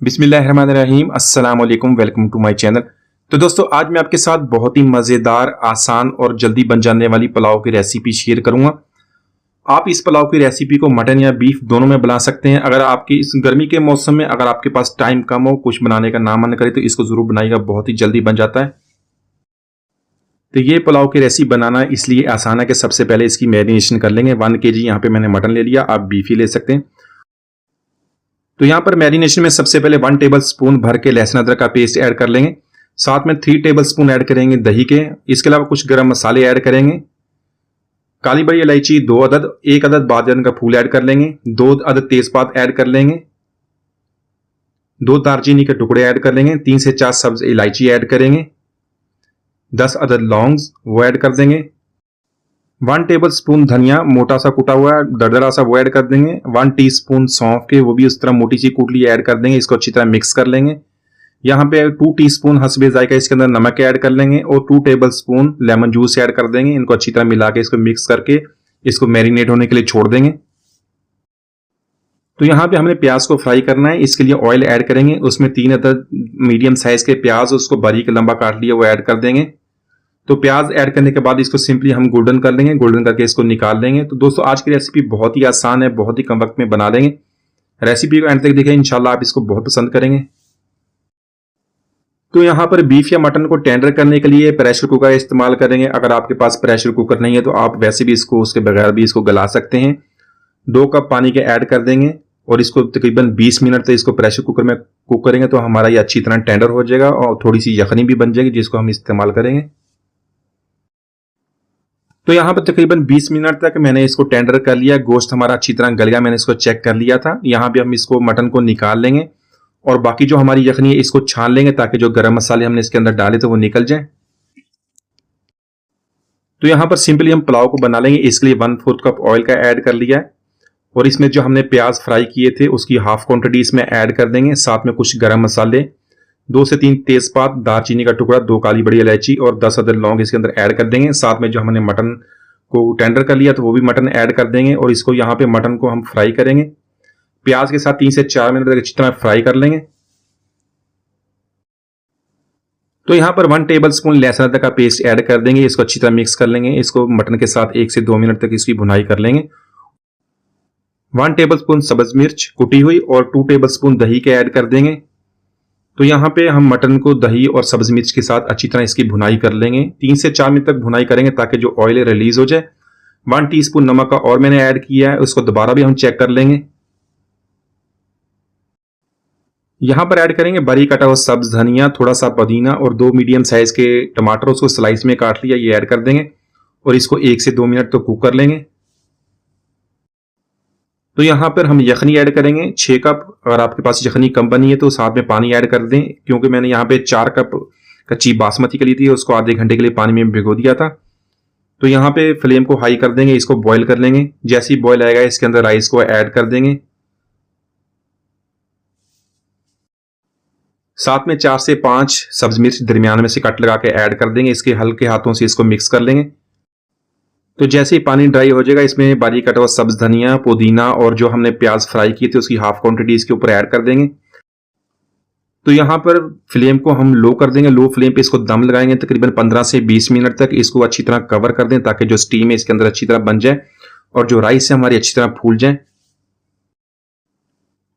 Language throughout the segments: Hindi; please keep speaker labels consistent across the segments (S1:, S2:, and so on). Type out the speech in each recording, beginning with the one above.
S1: बिस्मिल्लाहिर्रहमानिर्रहीम अस्सलाम वालेकुम, वेलकम टू माय चैनल। तो दोस्तों, आज मैं आपके साथ बहुत ही मज़ेदार, आसान और जल्दी बन जाने वाली पुलाव की रेसिपी शेयर करूंगा। आप इस पुलाव की रेसिपी को मटन या बीफ दोनों में बना सकते हैं। अगर आपकी इस गर्मी के मौसम में अगर आपके पास टाइम कम हो, कुछ बनाने का ना मन करे, तो इसको ज़रूर बनाइएगा, बहुत ही जल्दी बन जाता है। तो ये पुलाव की रेसिपी बनाना इसलिए आसान है कि सबसे पहले इसकी मैरिनेशन कर लेंगे। 1 kg यहाँ पे मैंने मटन ले लिया, आप बीफ ही ले सकते हैं। तो यहाँ पर मैरिनेशन में सबसे पहले 1 टेबल स्पून भर के लहसुन अदरक का पेस्ट ऐड कर लेंगे। साथ में 3 टेबल स्पून ऐड करेंगे दही के। इसके अलावा कुछ गरम मसाले ऐड करेंगे। काली बड़ी इलायची 2 अदद, 1 अदद बादियान का फूल ऐड कर लेंगे, 2 अदद तेजपात ऐड कर लेंगे, 2 दालचीनी के टुकड़े ऐड कर लेंगे, 3 से 4 सब्ज इलायची ऐड करेंगे, 10 अदद लौंग वो ऐड कर देंगे, 1 टेबल स्पून धनिया मोटा सा कुटा हुआ दरदरा सा वो ऐड कर देंगे, 1 टीस्पून सौंफ के वो भी उस तरह मोटी सी कूट ली ऐड कर देंगे। इसको अच्छी तरह मिक्स कर लेंगे। यहाँ पे 2 टीस्पून हस्बे जायका इसके अंदर नमक ऐड कर लेंगे और 2 table spoon lemon juice add कर देंगे। इनको अच्छी तरह मिला के इसको मिक्स करके इसको मैरिनेट होने के लिए छोड़ देंगे। तो यहाँ पे हमने प्याज को फ्राई करना है। इसके लिए ऑयल ऐड करेंगे। उसमें 3 अदद मीडियम साइज के प्याज उसको बारीक लंबा काट लिया वो ऐड कर देंगे। तो प्याज ऐड करने के बाद इसको सिंपली हम गोल्डन कर लेंगे। गोल्डन करके इसको निकाल लेंगे। तो दोस्तों, आज की रेसिपी बहुत ही आसान है, बहुत ही कम वक्त में बना लेंगे। रेसिपी को एंड तक देखें, इंशाल्लाह आप इसको बहुत पसंद करेंगे। तो यहाँ पर बीफ या मटन को टेंडर करने के लिए प्रेशर कुकर इस्तेमाल करेंगे। अगर आपके पास प्रेशर कुकर नहीं है तो आप वैसे भी इसको उसके बगैर भी इसको गला सकते हैं। 2 कप पानी के ऐड कर देंगे और इसको तकरीबन 20 मिनट तक इसको प्रेशर कुकर में कुक करेंगे तो हमारा ये अच्छी तरह टेंडर हो जाएगा और थोड़ी सी यखनी भी बन जाएगी जिसको हम इस्तेमाल करेंगे। तो यहाँ पर तकरीबन 20 मिनट तक मैंने इसको टेंडर कर लिया। गोश्त हमारा अच्छी तरह गल गया, मैंने इसको चेक कर लिया था। यहाँ पे हम इसको मटन को निकाल लेंगे और बाकी जो हमारी यखनी है इसको छान लेंगे ताकि जो गरम मसाले हमने इसके अंदर डाले थे वो निकल जाए। तो यहाँ पर सिंपली हम पुलाव को बना लेंगे। इसके लिए 1/4 कप ऑयल का ऐड कर लिया है और इसमें जो हमने प्याज फ्राई किए थे उसकी हाफ क्वांटिटी इसमें ऐड कर देंगे। साथ में कुछ गरम मसाले, 2 से 3 तेजपात, दालचीनी का टुकड़ा, 2 काली बड़ी इलायची और 10 अदद लौंग इसके अंदर ऐड कर देंगे। साथ में जो हमने मटन को टेंडर कर लिया तो वो भी मटन ऐड कर देंगे और इसको यहाँ पे मटन को हम फ्राई करेंगे। प्याज के साथ 3 से 4 मिनट तक अच्छी तरह फ्राई कर लेंगे। तो यहाँ पर 1 टेबल स्पून लहसुन अदरक का पेस्ट ऐड कर देंगे। इसको अच्छी तरह मिक्स कर लेंगे। इसको मटन के साथ 1 से 2 मिनट तक इसकी भुनाई कर लेंगे। 1 टेबल स्पून सब्ज मिर्च कुटी हुई और 2 टेबल स्पून दही के ऐड कर देंगे। तो यहाँ पे हम मटन को दही और सब्ज मिर्च के साथ अच्छी तरह इसकी भुनाई कर लेंगे। 3 से 4 मिनट तक भुनाई करेंगे ताकि जो ऑयल रिलीज हो जाए। 1 टीस्पून नमक का और मैंने ऐड किया है, उसको दोबारा भी हम चेक कर लेंगे। यहाँ पर ऐड करेंगे बारीक कटा हुआ सब्ज धनिया, थोड़ा सा पुदीना और 2 मीडियम साइज के टमाटर उसको स्लाइस में काट लिया, ये ऐड कर देंगे और इसको 1 से 2 मिनट तो कुक कर लेंगे। तो यहाँ पर हम यखनी ऐड करेंगे 6 कप। अगर आपके पास यखनी कम बनी है तो साथ में पानी ऐड कर दें, क्योंकि मैंने यहाँ पे 4 कप कच्ची बासमती के लिए थी, उसको आधे घंटे के लिए पानी में भिगो दिया था। तो यहाँ पे फ्लेम को हाई कर देंगे, इसको बॉईल कर लेंगे। जैसे ही बॉईल आएगा इसके अंदर राइस को ऐड कर देंगे। साथ में 4 से 5 सब्ज मिर्च दरमियान में से कट लगा के ऐड कर देंगे। इसके हल्के हाथों से इसको मिक्स कर लेंगे। तो जैसे ही पानी ड्राई हो जाएगा इसमें बारीक कटा हुआ सब्ज धनिया, पुदीना और जो हमने प्याज फ्राई किए थे उसकी हाफ क्वांटिटी इसके ऊपर ऐड कर देंगे। तो यहाँ पर फ्लेम को हम लो कर देंगे। लो फ्लेम पे इसको दम लगाएंगे तकरीबन 15 से 20 मिनट तक। इसको अच्छी तरह कवर कर दें ताकि जो स्टीम है इसके अंदर अच्छी तरह बन जाए और जो राइस है हमारी अच्छी तरह फूल जाए।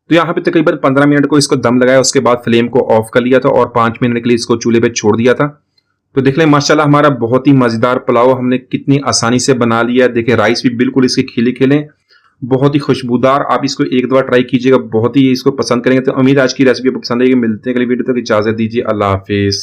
S1: तो यहाँ पे तकरीबन 15 मिनट को इसको दम लगाया, उसके बाद फ्लेम को ऑफ कर लिया था और 5 मिनट के लिए इसको चूल्हे पे छोड़ दिया था। तो देख लें माशाल्लाह हमारा बहुत ही मजेदार पुलाव हमने कितनी आसानी से बना लिया है। देखिए राइस भी बिल्कुल इसके खिले खिले, बहुत ही खुशबूदार। आप इसको एक दफा ट्राई कीजिएगा, बहुत ही इसको पसंद करेंगे। तो उम्मीद आज की रेसिपी आपको पसंद आएगी। मिलते हैं अगली वीडियो तक, इजाजत दीजिए, अल्लाह हाफिज।